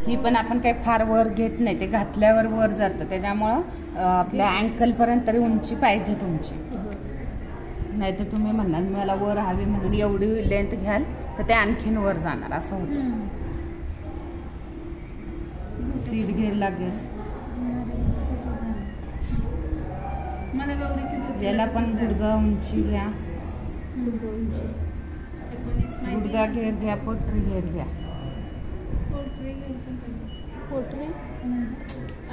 ही पण आपण काही फार वर घेत नाही, ते घातल्यावर वर जातं, त्याच्यामुळं आपल्या अँकल पर्यंत तरी उंची पाहिजे तुमची. नाही तर तुम्ही म्हणाल मला वर हवी म्हणून एवढी लेंथ घ्याल तर ते आणखीन वर जाणार, असं होतं. सीट घेर लागेल याला पण गुडगा उंची घ्या, गुडगा घेर घ्या, पोटरी घेर घ्या.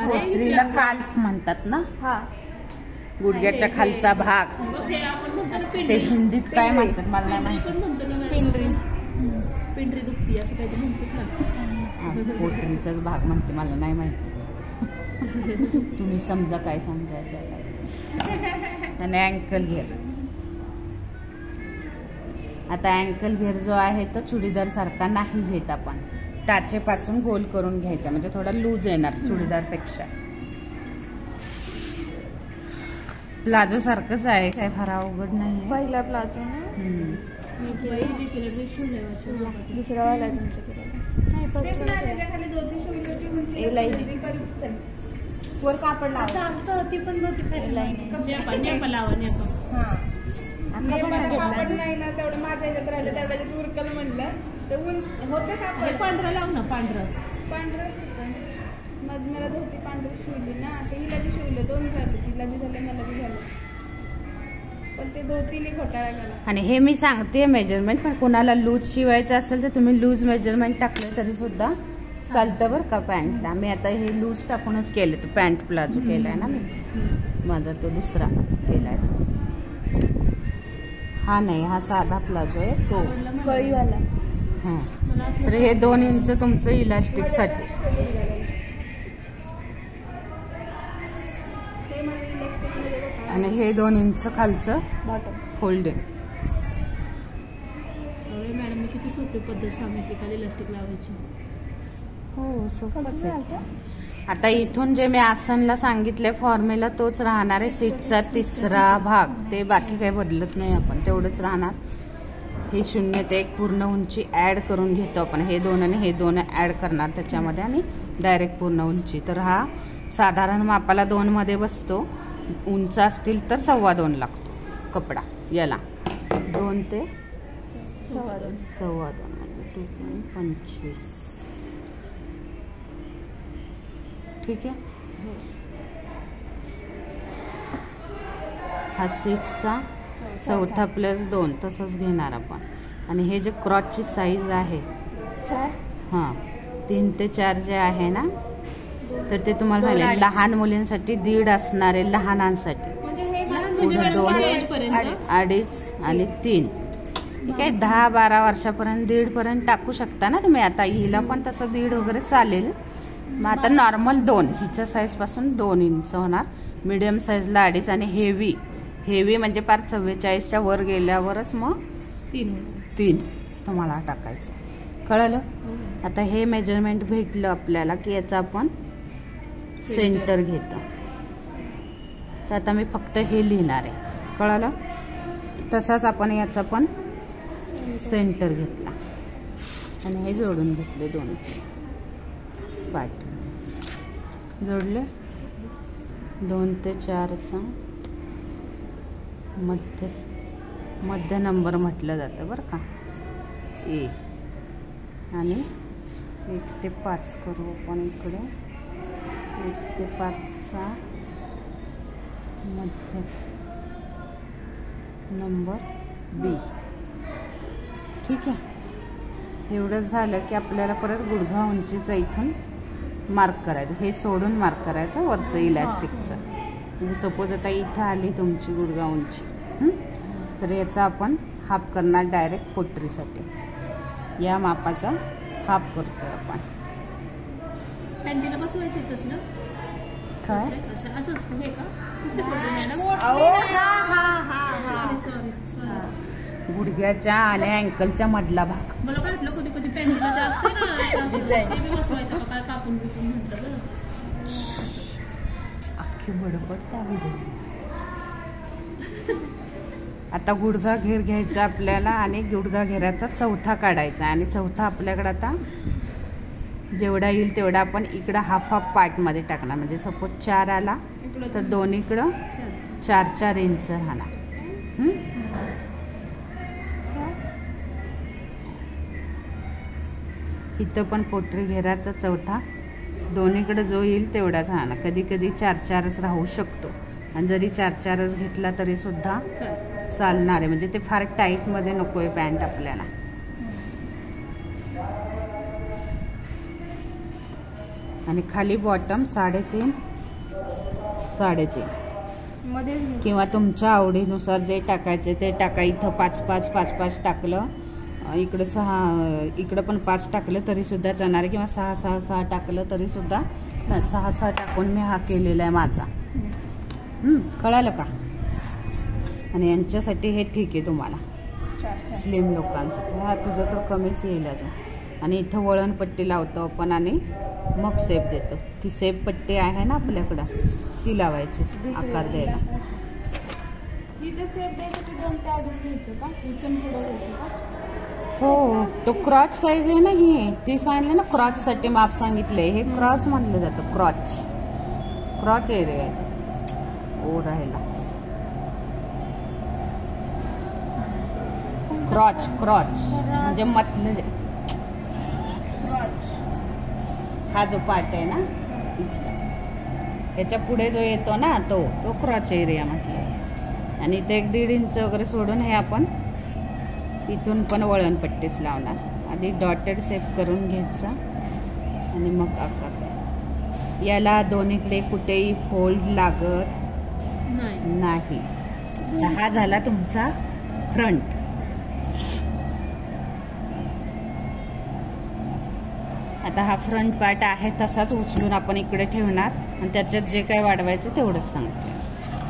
पोटरीला काल्फ म्हणतात ना, गुडघ्याच्या खालचा भाग. ते हिंदीत काय म्हणतात मला नाही माहिती. पिंडरी दुखती असं काही म्हणतात. पोटरीचाच भाग म्हणते, मला नाही माहिती. तुम्ही समजा काय समजायचं. आणि अँकल घेर. आता अँकल घेर जो आहे तो चुडीदार सारखा नाही घेत आपण, टाचेपासून गोल करून घ्यायचा, म्हणजे थोडा लूज येणार चुडीदार पेक्षा. प्लाझो सारखंच आहे, काय फार अवघड नाही. पहिला प्लाझो ना, दुसरा वाला तुमच्याकडे वर कापड लावा, ती पण नव्हती फॅशन नाही ना, तेवढं माझ्या ह्याच्यात राहिलं, तेवढ्याच्यात उरकल म्हणलं ते ऊन होते कापड. पांढरा लाव ना, पांढरंच मग मला धोती पांढरी शिवली ना, ते हिला बी शिवलं, दोन झाले, तिला बी झालं मला बी झालं, पण ते धोतीने घोटाळा केला. आणि हे मी सांगते मेजरमेंट, पण कोणाला लूज शिवायचं असेल तर तुम्ही लूज मेजरमेंट टाकलं तरी सुद्धा चालतं बरं का पॅन्टला. मी आता हे लूज टाकूनच केलं, तो पॅन्ट प्लाझो केलाय ना मी, माझा तो दुसरा केलाय. हा नाही, हा साधा प्लाझो आहे तो कळीवाला. हां, तर हे 2 इंच तुमचं इलास्टिक साठी. आणि हे 2 इंच खालचं बॉटम फोल्डिंग. मॅडम किती सोपी पद्धत सांगितली का इलास्टिक लावायची. हो, सोपंच आहे. आता इथून जे मी आसनला सांगितले फॉर्म्युला तोच राहणार आहे. सीटचा 3रा भाग, ते बाकी काही बदलत नाही, आपण तेवढंच राहणार. हे 0 ते 1 पूर्ण उंची ऍड करून घेतो आपण. हे 2 आणि हे 2 ऍड करणार त्याच्यामध्ये, आणि डायरेक्ट पूर्ण उंची. तर हा साधारण मापाला 2 मध्ये बसतो. उंच असतील तर 2.25 लागतो कपडा याला. 2 ते 2.25 म्हणजे 2.25. ठीक आहे. हा सीटचा 4था + 2 तसंच घेणार आपण. आणि हे जे क्रॉचची साईज आहे 4, हां 3 ते 4 जे आहे ना, तर ते तुम्हाला झाले लहान मुलींसाठी 1.5 असणार आहे, लहानांसाठी. पुढे 2, 2.5 आणि 3. ठीक आहे. 10-12 वर्षापर्यंत 1.5 पर्यंत टाकू शकता ना तुम्ही. आता हिला पण तसं 1.5 वगैरे चालेल. मग आता नॉर्मल 2, हिच्या साईज पासून 2 इंच होणार. मीडियम साईजला 2.5 आणि हेवी म्हणजे पार 44च्या वर गेल्यावरच मग 3 तुम्हाला टाकायचं. कळलं. आता हे मेजरमेंट भेटलं आपल्याला की याचा आपण सेंटर घेतो. तर आता मी फक्त हे लिहिणार आहे. कळलं. तसाच आपण याचा पण सेंटर घेतला आणि हे जोडून घेतले. 2 पाठ जोडले. 2 ते 4चा मध्य नंबर म्हटलं जातं बरं का. ए आणि 1 ते 5 करू आपण इकडे. 1 ते 5चा मध्य नंबर बी. ठीक आहे. एवढं झालं की आपल्याला परत गुडघा उंचीचं इथून मार्क करायचं. हे सोडून मार्क करायचं वरचं इलास्टिकचं. म्हणजे सपोज आता इथं आली तुमची गुडघा उंची, तर याचा आपण हाफ करणार डायरेक्ट पोटरीसाठी. या मापाचा हाफ करतोय आपण. पॅन्टीला बसवायचं तसलं काय असंच हे का. गुडघ्याच्या आणि अँकलच्या मधला भाग. मला वाटलं कधी कधी पॅन्टीला जास्त बसवायचं का, कापून बिपून म्हटलं अख्खी बडबड. आता गुडघा घेर घ्यायचा आपल्याला आणि गुडघा घेराचा 4था काढायचा. आणि 4था आपल्याकडे आता जेवढा येईल तेवढा आपण इकडं हाफ पार्टमध्ये टाकणार. म्हणजे सपोज 4 आला तर दोन्हीकडं 4-4 इंच राहणार. इथं पण पोटरी घेराचा चौथा दोन्हीकडे जो येईल तेवढाच राहणार. कधी कधी 4-4च राहू शकतो आणि जरी 4-4च घेतला तरी सुद्धा चालणार आहे. म्हणजे ते फार टाईट मध्ये नकोय पॅन्ट आपल्याला. आणि खाली बॉटम 3.5 मध्ये किंवा तुमच्या आवडीनुसार जे टाकायचे ते टाका. इथं 5 टाकलं, इकडं 6, इकडं पण 5 टाकलं तरी सुद्धा चालणार. किंवा 6 टाकलं तरी सुद्धा 6 टाकून मी हा केलेला आहे माझा. कळालं का? आणि यांच्यासाठी हे ठीक आहे तुम्हाला स्लिम लोकांसाठी. हा तुझं तर कमीच येईल अजून. आणि इथं वळण पट्टी लावतो आपण आणि मग सेप देतो. ती सेप पट्टी आहे ना आपल्याकडं, ती लावायची आकार द्यायला. इथं सेप द्यायसाठी 2 ते 2.5 घ्यायचं का? इथून पुढे घ्यायचं का? हो, तो क्रॉच साईज आहे ना ही. ती सांगितलं ना क्रॉच साठी माप सांगितलंय. हे क्रॉच म्हणलं जातं. क्रॉच एरिया आहे. ओ राहिलाच क्रॉच म्हणजे म्हटलं हा जो पार्ट आहे ना इथला, याच्या पुढे जो येतो ना तो क्रॉच एरिया म्हटलं. आणि इथे 1.5 इंच वगैरे सोडून हे आपण इथून पण वळण पट्टीच लावणार. आधी डॉटेड सेप करून घ्यायचा आणि मग आकार. याला दोन्हीकडे कुठेही फोल्ड लागत नाही. हा झाला तुमचा फ्रंट. आता हा फ्रंट पार्ट आहे तसाच उचलून आपण इकडे ठेवणार आणि त्याच्यात जे काय वाढवायचं तेवढंच सांगते.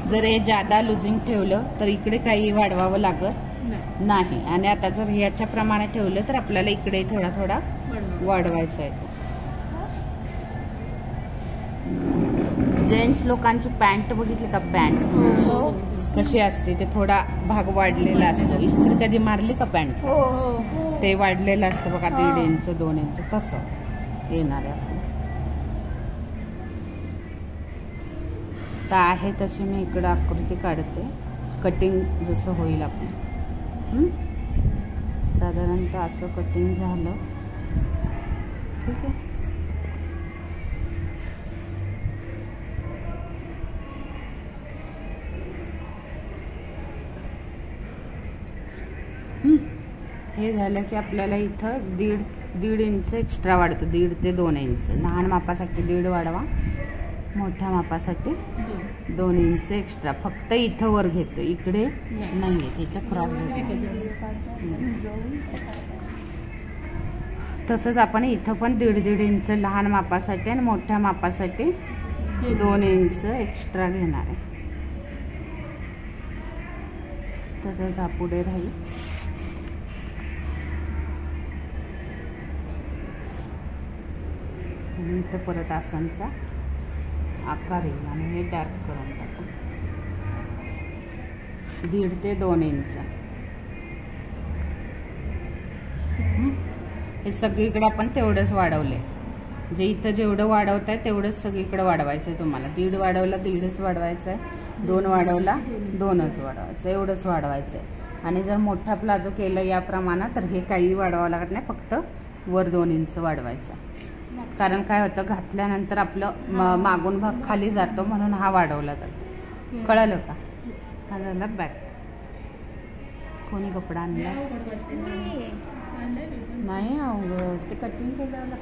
जर हे जादा लुझिंग ठेवलं तर इकडे काही वाढवावं लागत नाही. आणि आता जर ह्याच्या प्रमाणे ठेवलं तर आपल्याला इकडे थोडा वाढवायचा आहे. जेंट्स लोकांची पॅन्ट बघितली का? पॅन्ट कशी असते? ते थोडा भाग वाढलेला असतो. इस्त्री कधी मारली का पॅन्ट? ते वाढलेलं असतं बघा, 1.5 इंच 2 इंच तसं येणार आहे आपलं. तर आहे तशी मी इकडं आकृती काढते. कटिंग जसं होईल आपण साधारणतः असं कटिंग झालं. ठीक आहे. हे झालं की आपल्याला इथं 1.5 इंच एक्स्ट्रा वाढतो. 1.5 ते 2 इंच. लहान मापासाठी 1.5 वाढवा, मोठ्या मापासाठी 2 इंच एक्स्ट्रा. फक्त इथं वर घेतो, इकडे नाही. इथं क्रॉस तसंच आपण इथं पण 1.5 इंच लहान मापासाठी आणि मोठ्या मापासाठी 2 इंच एक्स्ट्रा घेणार आहे. तसंच हा पुढे राहील. आणि इथं परत आसनचा आकार येईल आणि हे डार्क करून टाकू. 1.5 ते 2 इंच. हे सगळीकडे आपण तेवढंच वाढवले. म्हणजे इथं जेवढं वाढवत आहे तेवढंच सगळीकडे वाढवायचं आहे तुम्हाला. 1.5 वाढवला 1.5च वाढवायचं आहे. 2 वाढवला 2च वाढवायचं, एवढंच वाढवायचं आहे. आणि जर मोठा प्लाझो केलं या प्रमाणात तर हे काही वाढवावं लागत नाही, फक्त वर 2 इंच वाढवायचा. कारण काय होतं, घातल्यानंतर आपलं मागून भाग खाली जातो म्हणून हा वाढवला जातो. कळलं का? हा झाला बॅक. कोणी कपडा आणला नाही अवघड, ते कटिंग केलं.